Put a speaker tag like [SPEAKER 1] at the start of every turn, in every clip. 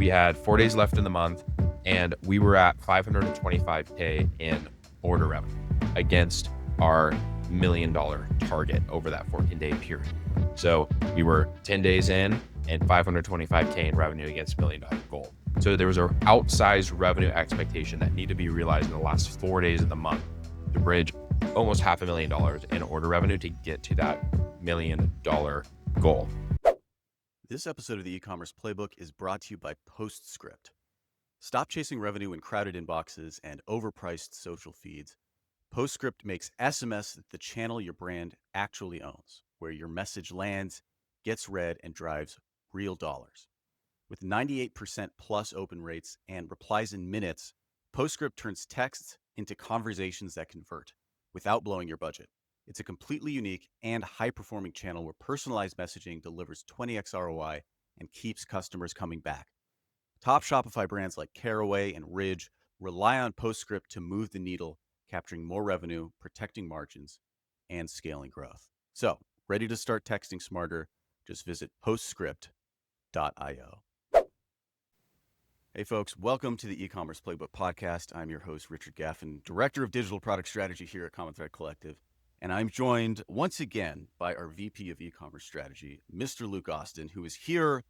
[SPEAKER 1] we had 4 days left in the month, and we were at 525K in order revenue against our $1 million target over that 14-day period. So we were 10 days in and 525K in revenue against $1 million goal. So there was an outsized revenue expectation that needed to be realized in the last 4 days of the month to bridge almost $500,000 in order revenue to get to that $1 million goal.
[SPEAKER 2] This episode of the e-commerce playbook is brought to you by Postscript. Stop chasing revenue in crowded inboxes and overpriced social feeds. Postscript makes SMS the channel your brand actually owns, where your message lands, gets read, and drives real dollars. With 98% plus open rates and replies in minutes, Postscript turns texts into conversations that convert without blowing your budget. It's a completely unique and high-performing channel where personalized messaging delivers 20x ROI and keeps customers coming back. Top Shopify brands like Caraway and Ridge rely on Postscript to move the needle, capturing more revenue, protecting margins, and scaling growth. So, ready to start texting smarter? Just visit postscript.io. Hey folks, welcome to the e-commerce playbook podcast. I'm your host, Richard Gaffin, Director of Digital Product Strategy here at Common Thread Collective. And I'm joined once again by our VP of e-commerce strategy, Mr. Luke Austin, who is here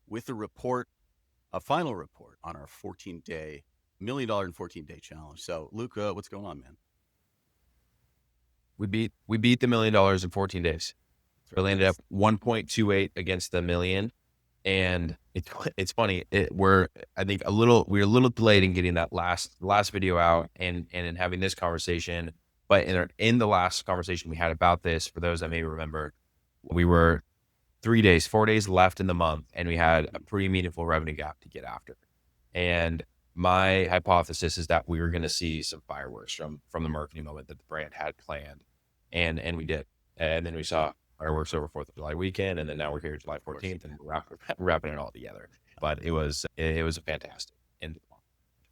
[SPEAKER 2] with a final report on our $1 million in 14-day challenge. So Luke, what's going on, man?
[SPEAKER 1] We beat the $1 million in 14 days. We landed up 1.28 against the million. And it's funny. We're a little delayed in getting that last video out and in having this conversation. But in the last conversation we had about this, for those that may remember, we were 4 days left in the month, and we had a pretty meaningful revenue gap to get after. And my hypothesis is that we were going to see some fireworks from the marketing moment that the brand had planned, and we did. And then we saw fireworks over 4th of July weekend, and then now we're here July 14th, and we're wrapping it all together. But it was a fantastic end of the month.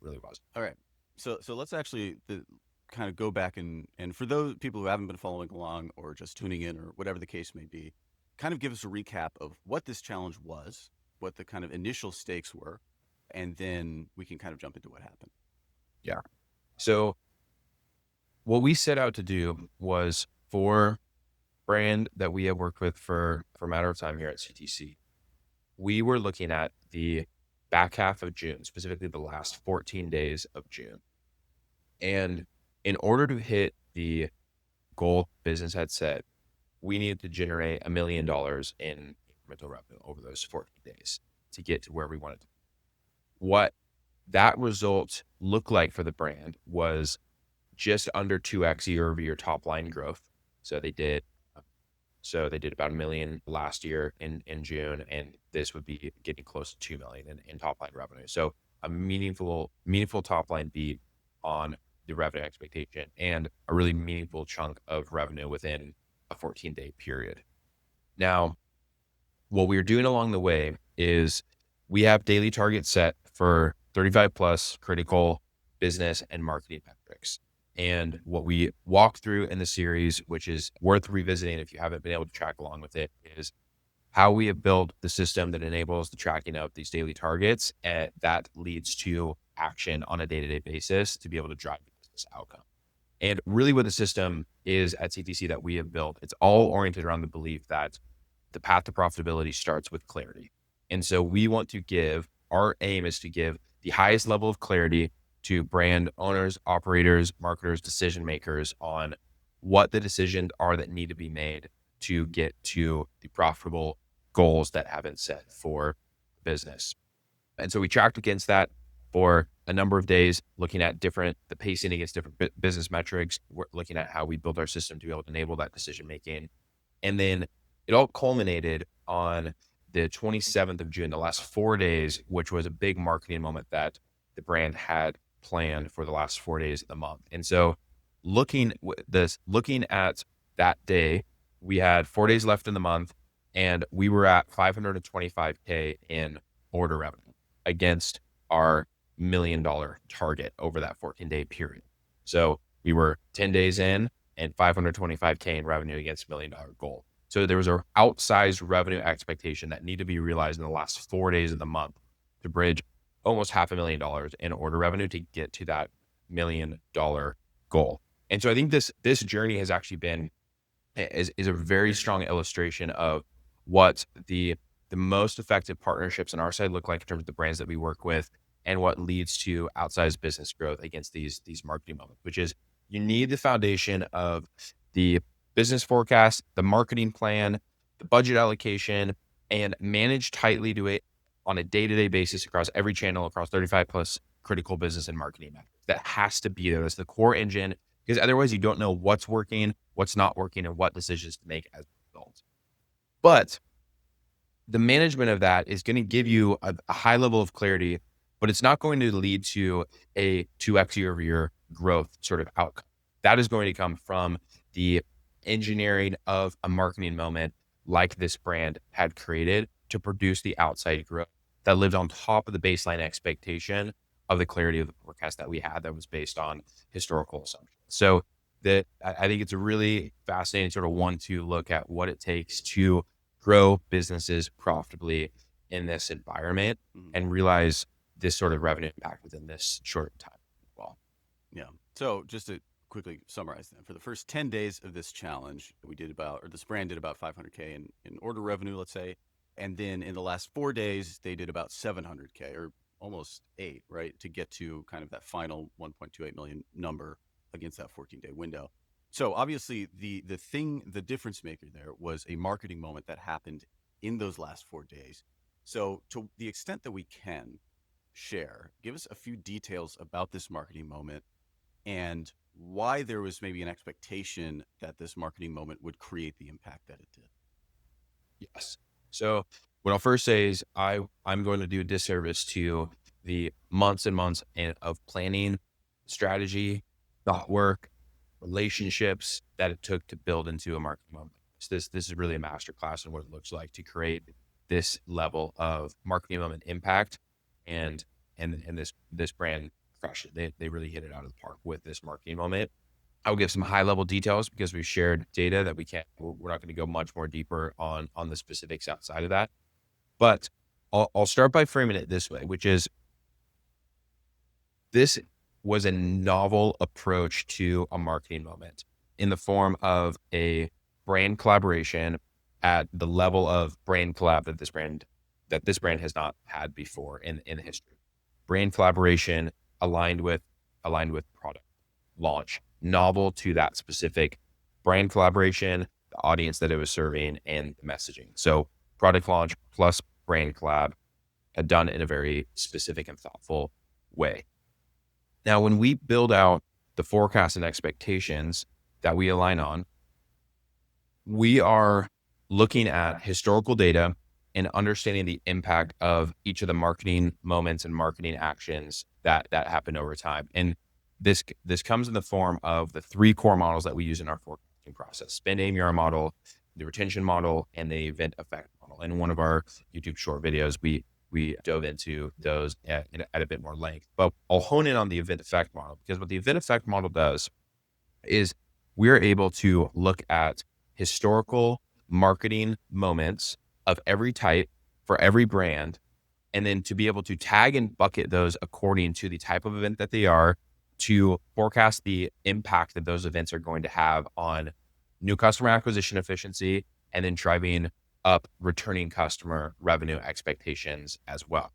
[SPEAKER 1] It really was.
[SPEAKER 2] All right. So let's actually kind of go back and for those people who haven't been following along or just tuning in or whatever the case may be, kind of give us a recap of what this challenge was, what the kind of initial stakes were, and then we can kind of jump into what happened.
[SPEAKER 1] Yeah. So what we set out to do was, for brand that we have worked with for a matter of time here at CTC, we were looking at the back half of June, specifically the last 14 days of June. And in order to hit the goal business had set, we needed to generate $1 million in incremental revenue over those 14 days to get to where we wanted to. What that result looked like for the brand was just under 2x year-over-year top line growth. So they did about $1 million last year in June, and this would be getting close to $2 million in top line revenue. So a meaningful top line beat on the revenue expectation, and a really meaningful chunk of revenue within a 14-day period. Now, what we're doing along the way is we have daily targets set for 35 plus critical business and marketing metrics. And what we walk through in the series, which is worth revisiting if you haven't been able to track along with it, is how we have built the system that enables the tracking of these daily targets, and that leads to action on a day-to-day basis to be able to drive the business outcome. And really what the system is at CTC that we have built, it's all oriented around the belief that the path to profitability starts with clarity. And so our aim is to give the highest level of clarity to brand owners, operators, marketers, decision makers on what the decisions are that need to be made to get to the profitable goals that have been set for business. And so we tracked against that for a number of days, looking at the pacing against different business metrics. We're looking at how we build our system to be able to enable that decision making. And then it all culminated on the 27th of June, the last 4 days, which was a big marketing moment that the brand had planned for the last 4 days of the month. And so looking at that day, we had 4 days left in the month, and we were at 525K in order revenue against our $1 million target over that 14-day period. So we were 10 days in and 525K in revenue against $1 million goal. So there was an outsized revenue expectation that needed to be realized in the last 4 days of the month to bridge almost $500,000 in order revenue to get to that $1 million goal. And so I think this journey has actually been is a very strong illustration of what the most effective partnerships on our side look like in terms of the brands that we work with and what leads to outsized business growth against these marketing moments, which is you need the foundation of the business forecast, the marketing plan, the budget allocation, and manage tightly to it on a day-to-day basis across every channel, across 35 plus critical business and marketing metrics. That has to be there. That's the core engine, because otherwise you don't know what's working, what's not working, and what decisions to make as a result. But the management of that is going to give you a high level of clarity, but it's not going to lead to a 2x year over year growth sort of outcome. That is going to come from the engineering of a marketing moment like this brand had created to produce the outside growth that lived on top of the baseline expectation of the clarity of the forecast that we had that was based on historical assumptions. So I think it's a really fascinating sort of 1-2 look at what it takes to grow businesses profitably in this environment and realize this sort of revenue impact within this short time as well.
[SPEAKER 2] Yeah. So just to quickly summarize then, for the first 10 days of this challenge, we did this brand did about 500K in order revenue, let's say. And then in the last 4 days, they did about 700K or almost 8, right? To get to kind of that final 1.28 million number against that 14-day window. So obviously the difference maker there was a marketing moment that happened in those last 4 days. So to the extent that we can share, give us a few details about this marketing moment and why there was maybe an expectation that this marketing moment would create the impact that it did.
[SPEAKER 1] Yes. So what I'll first say is I'm going to do a disservice to the months and months of planning, strategy, thought work, relationships that it took to build into a marketing moment. So this is really a masterclass in what it looks like to create this level of marketing moment impact, and this brand crushed it. They really hit it out of the park with this marketing moment. I'll give some high level details because we've shared data that we're not going to go much more deeper on the specifics outside of that. But I'll start by framing it this way, which is this was a novel approach to a marketing moment in the form of a brand collaboration at the level of brand collab that this brand has not had before in history. Brand collaboration aligned with product launch, novel to that specific brand collaboration, the audience that it was serving, and the messaging. So product launch plus brand collab done in a very specific and thoughtful way. Now, when we build out the forecast and expectations that we align on, we are looking at historical data and understanding the impact of each of the marketing moments and marketing actions that happen over time. And this comes in the form of the 3 core models that we use in our forecasting process: spend AMR model, the retention model, and the event effect model. In one of our YouTube short videos, we dove into those at a bit more length, but I'll hone in on the event effect model, because what the event effect model does is we're able to look at historical marketing moments of every type for every brand, and then to be able to tag and bucket those according to the type of event that they are, to forecast the impact that those events are going to have on new customer acquisition efficiency, and then driving up returning customer revenue expectations as well.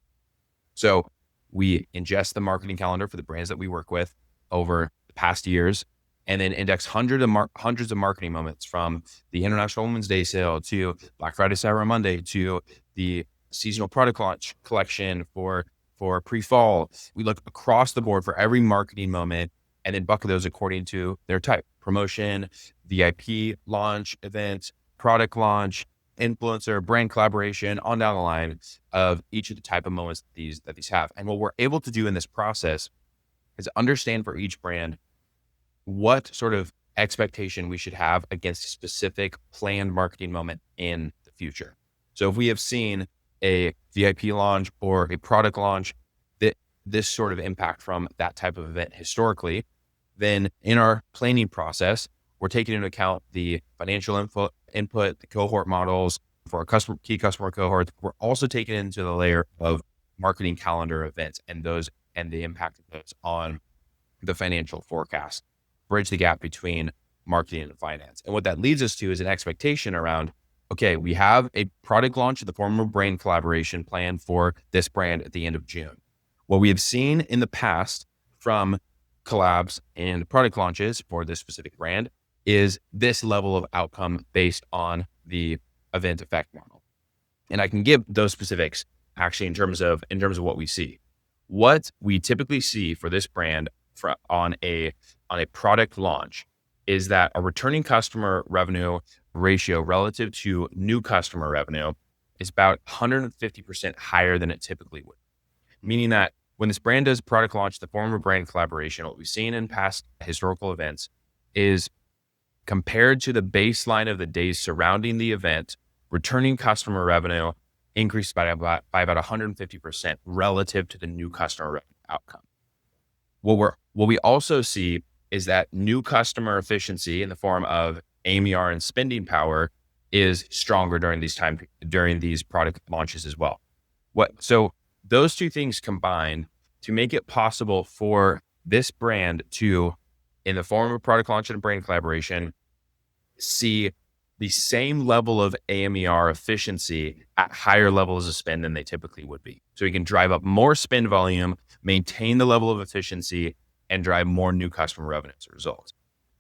[SPEAKER 1] So we ingest the marketing calendar for the brands that we work with over the past years, and then index hundreds of marketing moments, from the International Women's Day sale to Black Friday, Cyber Monday, to the seasonal product launch collection for pre-fall. We look across the board for every marketing moment and then bucket those according to their type: promotion, VIP launch event, product launch, influencer, brand collaboration, on down the line of each of the type of moments that these have. And what we're able to do in this process is understand for each brand what sort of expectation we should have against a specific planned marketing moment in the future. So if we have seen a VIP launch or a product launch, this sort of impact from that type of event historically, then in our planning process, we're taking into account the financial input, the cohort models for our key customer cohorts. We're also taking into the layer of marketing calendar events and the impact of those on the financial forecast, bridge the gap between marketing and finance. And what that leads us to is an expectation around, okay, we have a product launch in the form of a brand collaboration plan for this brand at the end of June. What we have seen in the past from collabs and product launches for this specific brand is this level of outcome based on the event effect model. And I can give those specifics actually in terms of what we see. What we typically see for this brand on a product launch is that a returning customer revenue ratio relative to new customer revenue is about 150% higher than it typically would. Meaning that when this brand does product launch, the form of brand collaboration, what we've seen in past historical events is compared to the baseline of the days surrounding the event, returning customer revenue increased by about 150% relative to the new customer revenue outcome. What we also see is that new customer efficiency in the form of AMR and spending power is stronger during these product launches as well. So those two things combined to make it possible for this brand to, in the form of product launch and brand collaboration, see the same level of AMER efficiency at higher levels of spend than they typically would be. So you can drive up more spend volume, maintain the level of efficiency, and drive more new customer revenue as a result.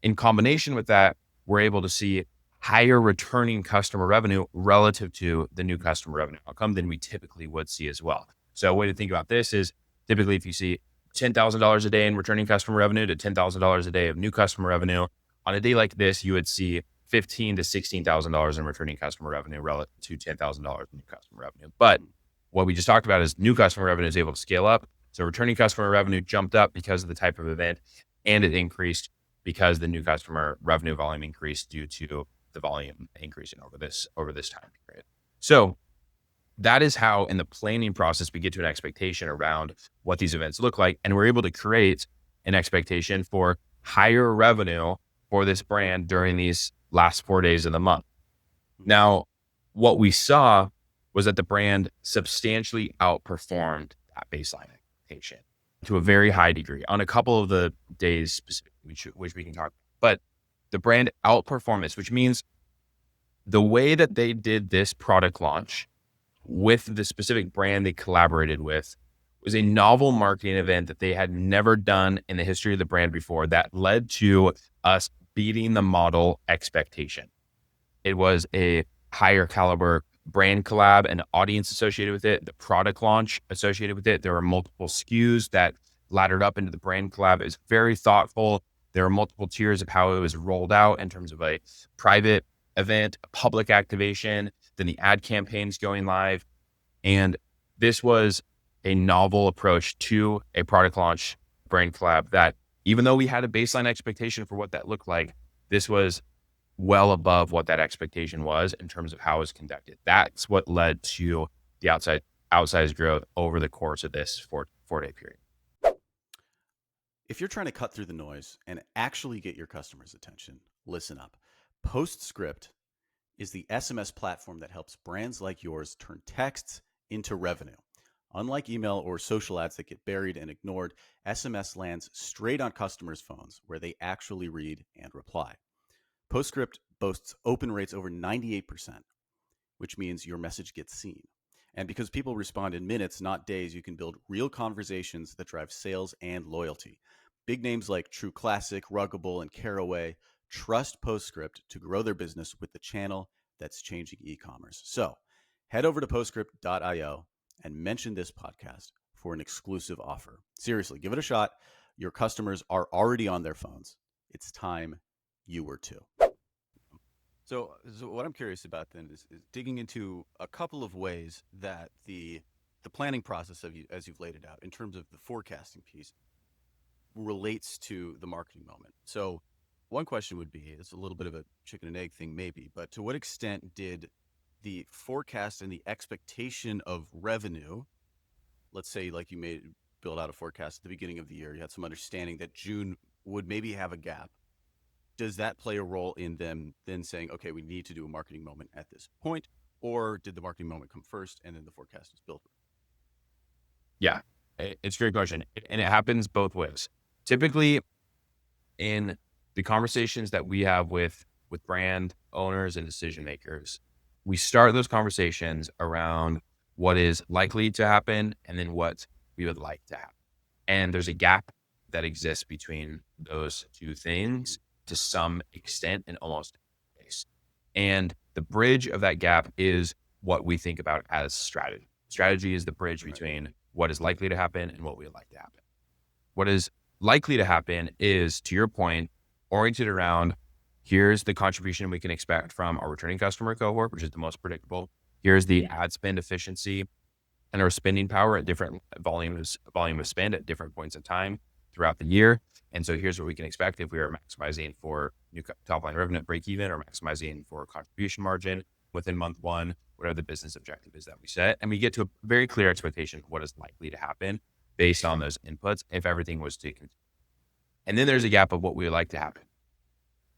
[SPEAKER 1] In combination with that, we're able to see higher returning customer revenue relative to the new customer revenue outcome than we typically would see as well. So a way to think about this is typically if you see $10,000 a day in returning customer revenue to $10,000 a day of new customer revenue, on a day like this, you would see $15,000 to $16,000 in returning customer revenue relative to $10,000 in new customer revenue. But what we just talked about is new customer revenue is able to scale up. So returning customer revenue jumped up because of the type of event, and it increased because the new customer revenue volume increased due to the volume increasing over this time period. So that is how in the planning process, we get to an expectation around what these events look like. And we're able to create an expectation for higher revenue for this brand during these last 4 days of the month. Now, what we saw was that the brand substantially outperformed that baseline expectation to a very high degree on a couple of the days specifically, which we can talk about. But the brand outperformed this, which means the way that they did this product launch with the specific brand they collaborated with was a novel marketing event that they had never done in the history of the brand before that led to us beating the model expectation. It was a higher caliber brand collab and audience associated with it, the product launch associated with it. There were multiple SKUs that laddered up into the brand collab. It was very thoughtful. There were multiple tiers of how it was rolled out in terms of a private event, a public activation, then the ad campaigns going live. And this was a novel approach to a product launch brand collab that, even though we had a baseline expectation for what that looked like, this was well above what that expectation was in terms of how it was conducted. That's what led to the outsized growth over the course of this four-day period.
[SPEAKER 2] If you're trying to cut through the noise and actually get your customers' attention, listen up. PostScript is the SMS platform that helps brands like yours turn texts into revenue. Unlike email or social ads that get buried and ignored, SMS lands straight on customers' phones where they actually read and reply. PostScript boasts open rates over 98%, which means your message gets seen. And because people respond in minutes, not days, you can build real conversations that drive sales and loyalty. Big names like True Classic, Ruggable, and Caraway trust PostScript to grow their business with the channel that's changing e-commerce. So head over to postscript.io and mention this podcast for an exclusive offer. Seriously, give it a shot. Your customers are already on their phones. It's time you were too. So what I'm curious about then is digging into a couple of ways that the planning process of you, as you've laid it out, in terms of the forecasting piece, relates to the marketing moment. So one question would be, it's a little bit of a chicken and egg thing maybe, but to what extent did the forecast and the expectation of revenue, let's say like you build out a forecast at the beginning of the year, you had some understanding that June would maybe have a gap. Does that play a role in them then saying, okay, we need to do a marketing moment at this point? Or did the marketing moment come first and then the forecast was built?
[SPEAKER 1] Yeah, it's a great question, and it happens both ways. Typically, in the conversations that we have with brand owners and decision makers, we start those conversations around what is likely to happen and then what we would like to happen. And there's a gap that exists between those two things to some extent in almost every case. And the bridge of that gap is what we think about as strategy. Strategy is the bridge
[SPEAKER 2] Right.
[SPEAKER 1] between what is likely to happen and what we would like to happen. What is likely to happen is, to your point, oriented around here's the contribution we can expect from our returning customer cohort, which is the most predictable. Here's the ad spend efficiency and our spending power at different volume of spend at different points in time throughout the year. And so here's what we can expect if we are maximizing for new top line revenue at break even or maximizing for contribution margin within month one, whatever the business objective is that we set. And we get to a very clear expectation of what is likely to happen based on those inputs if everything was to continue. And then there's a gap of what we would like to happen.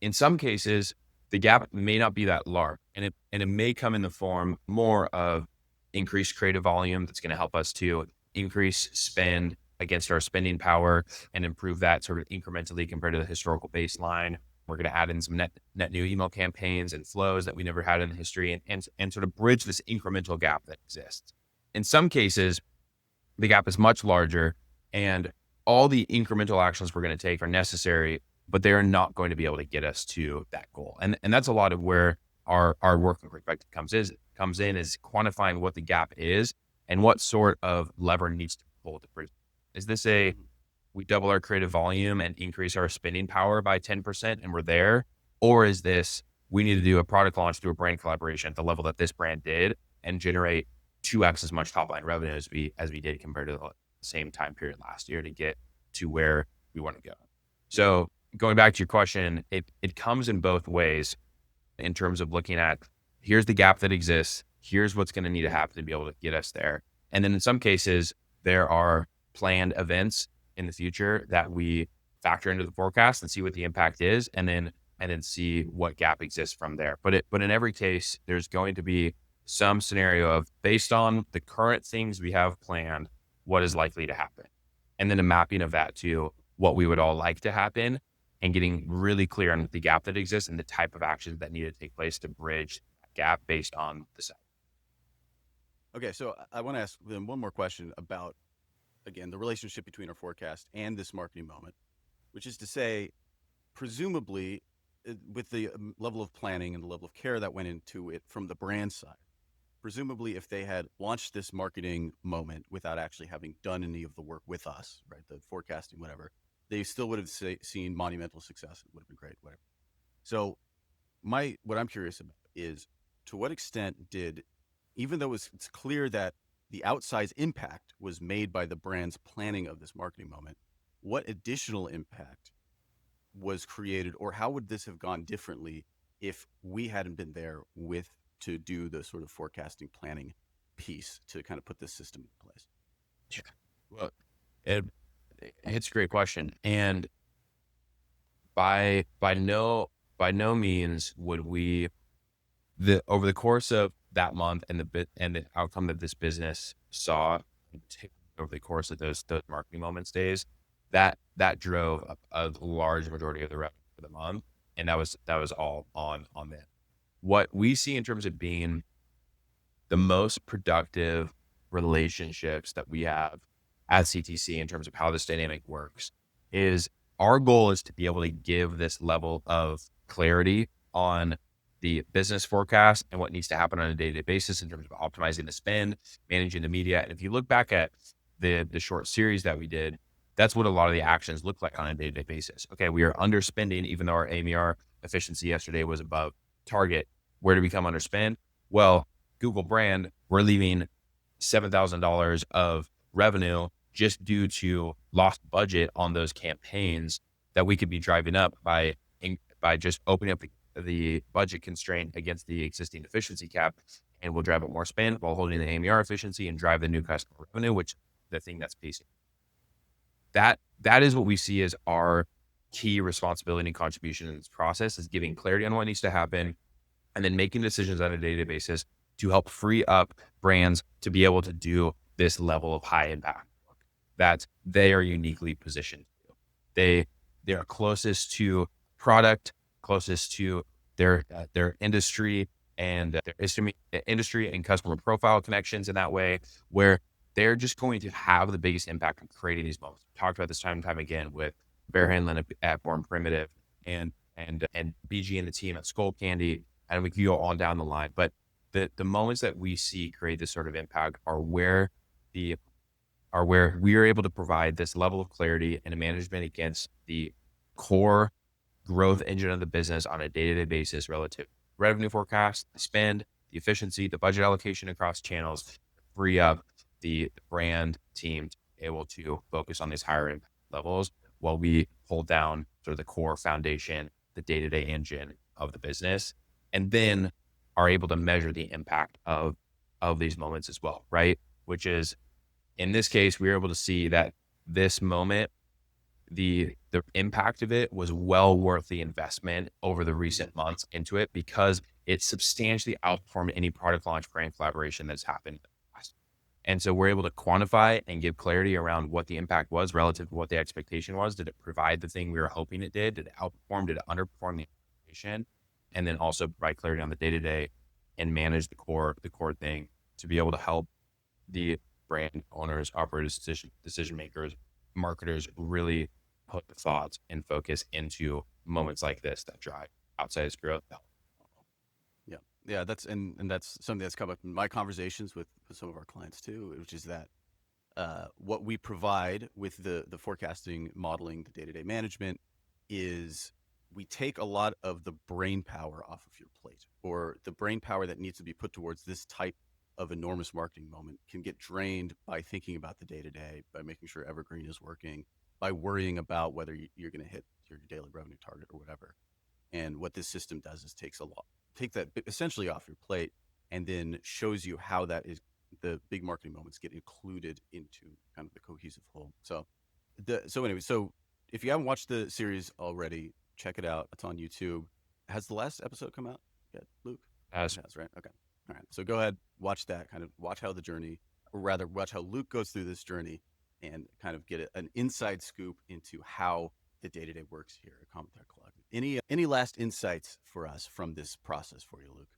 [SPEAKER 1] In some cases, the gap may not be that large, and it may come in the form more of increased creative volume that's going to help us to increase spend against our spending power and improve that sort of incrementally compared to the historical baseline. We're going to add in some net new email campaigns and flows that we never had in the history and sort of bridge this incremental gap that exists. In some cases, the gap is much larger and all the incremental actions we're going to take are necessary, but they are not going to be able to get us to that goal. And that's a lot of where our work with perspective comes in is quantifying what the gap is and what sort of lever needs to pull to bridge. Is this a
[SPEAKER 2] Mhm.
[SPEAKER 1] we double our creative volume and increase our spending power by 10% and we're there? Or is this we need to do a product launch through a brand collaboration at the level that this brand did and generate 2x as much top line revenue as we did compared to the same time period last year to get to where we want to go. So going back to your question, it comes in both ways in terms of looking at here's the gap that exists, here's what's going to need to happen to be able to get us there. And then in some cases, there are planned events in the future that we factor into the forecast and see what the impact is, and then see what gap exists from there. But in every case, there's going to be some scenario of based on the current things we have planned, what is likely to happen. And then a mapping of that to what we would all like to happen and getting really clear on the gap that exists and the type of actions that need to take place to bridge that gap based on the set.
[SPEAKER 2] Okay, so I want to ask then one more question about, again, the relationship between our forecast and this marketing moment, which is to say, presumably, with the level of planning and the level of care that went into it from the brand side, presumably if they had launched this marketing moment without actually having done any of the work with us, right, the forecasting, whatever, they still would have seen monumental success. It would have been great, whatever. So what I'm curious about is to what extent did, even though it's clear that the outsized impact was made by the brand's planning of this marketing moment, what additional impact was created, or how would this have gone differently if we hadn't been there with to do the sort of forecasting planning piece to kind of put this system in place?
[SPEAKER 1] Yeah. Well, it, it's a great question. And by no means would we the over the course of that month and the outcome that this business saw over the course of those marketing moments days, that drove a large majority of the revenue for the month, and that was all on them. What we see in terms of being the most productive relationships that we have at CTC in terms of how this dynamic works is our goal is to be able to give this level of clarity on the business forecast and what needs to happen on a day-to-day basis in terms of optimizing the spend, managing the media. And if you look back at the short series that we did, that's what a lot of the actions look like on a day-to-day basis. Okay, we are underspending even though our AMR efficiency yesterday was above target. Where do we come underspend? Well, Google brand, we're leaving $7,000 of revenue just due to lost budget on those campaigns that we could be driving up by just opening up the budget constraint against the existing efficiency cap, and we'll drive up more spend while holding the AMR efficiency and drive the new customer revenue, which the thing that's pacing. That is what we see as our key responsibility and contribution in this process is giving clarity on what needs to happen and then making decisions on a day-to-day basis to help free up brands to be able to do this level of high impact. that they are uniquely positioned. They they are closest to product, closest to their industry and industry and customer profile connections in that way, where they're just going to have the biggest impact on creating these moments. We talked about this time and time again with Bear Handlin at Born Primitive and BG and the team at Skull Candy, and we can go on down the line. But the moments that we see create this sort of impact the are where we are able to provide this level of clarity and management against the core growth engine of the business on a day-to-day basis relative to revenue forecast, the spend, the efficiency, the budget allocation across channels, free up the brand team to be able to focus on these higher impact levels while we hold down sort of the core foundation, the day-to-day engine of the business, and then are able to measure the impact of these moments as well, right? Which is, in this case, we were able to see that this moment, the impact of it was well worth the investment over the recent months into it because it substantially outperformed any product launch brand collaboration that's happened in the past. And so we're able to quantify and give clarity around what the impact was relative to what the expectation was. Did it provide the thing we were hoping it did? Did it outperform? Did it underperform the expectation? And then also provide clarity on the day-to-day and manage the core thing to be able to help the brand owners, operators, decision makers, marketers really put the thoughts and focus into moments like this that drive outsized growth.
[SPEAKER 2] Yeah. Yeah. That's something that's come up in my conversations with some of our clients too, which is that what we provide with the forecasting, modeling, the day-to-day management is we take a lot of the brain power off of your plate, or the brain power that needs to be put towards this type of enormous marketing moment can get drained by thinking about the day-to-day, by making sure Evergreen is working, by worrying about whether you're going to hit your daily revenue target or whatever. And what this system does is take that essentially off your plate, and then shows you how that is the big marketing moments get included into kind of the cohesive whole. So so if you haven't watched the series already, check it out. It's on YouTube. Has the last episode come out yet, Luke?
[SPEAKER 1] As
[SPEAKER 2] It has, right? Okay. All right. So go ahead, watch that, kind of watch how the journey, or rather watch how Luke goes through this journey and kind of get an inside scoop into how the day-to-day works here at Commentary Collective. Any last insights for us from this process for you, Luke?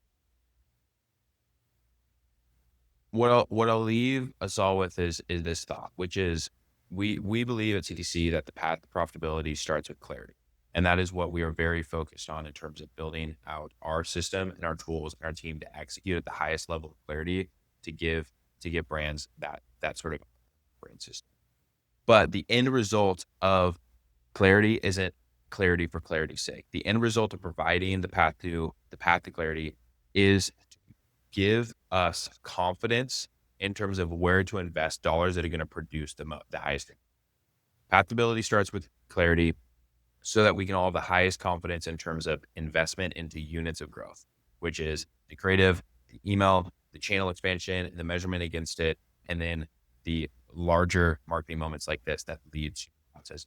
[SPEAKER 1] what I'll leave us all with is this thought, which is we believe at CTC that the path to profitability starts with clarity. And that is what we are very focused on in terms of building out our system and our tools and our team to execute at the highest level of clarity to give brands that sort of brand system. But the end result of clarity isn't clarity for clarity's sake. The end result of providing the path to clarity is to give us confidence in terms of where to invest dollars that are going to produce the highest. Pathability starts with clarity so that we can all have the highest confidence in terms of investment into units of growth, which is the creative, the email, the channel expansion, and the measurement against it, and then the larger marketing moments like this that lead to process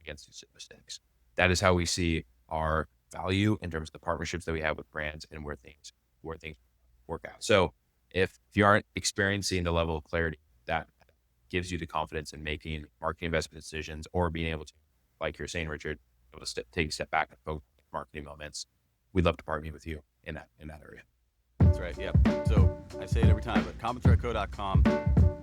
[SPEAKER 1] against these mistakes. That is how we see our value in terms of the partnerships that we have with brands and where things work out. So if you aren't experiencing the level of clarity that gives you the confidence in making marketing investment decisions, or being able to, like you're saying, Richard, able to take a step back and focus on marketing moments, we'd love to partner with you in that area.
[SPEAKER 2] That's right. Yeah. So I say it every time, but commentaryco.com,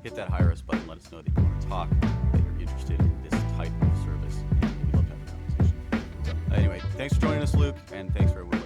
[SPEAKER 2] hit that hire us button. Let us know that you want to talk, that you're interested in this type of service. We'd love to have a conversation. So anyway, thanks for joining us, Luke, and thanks for everyone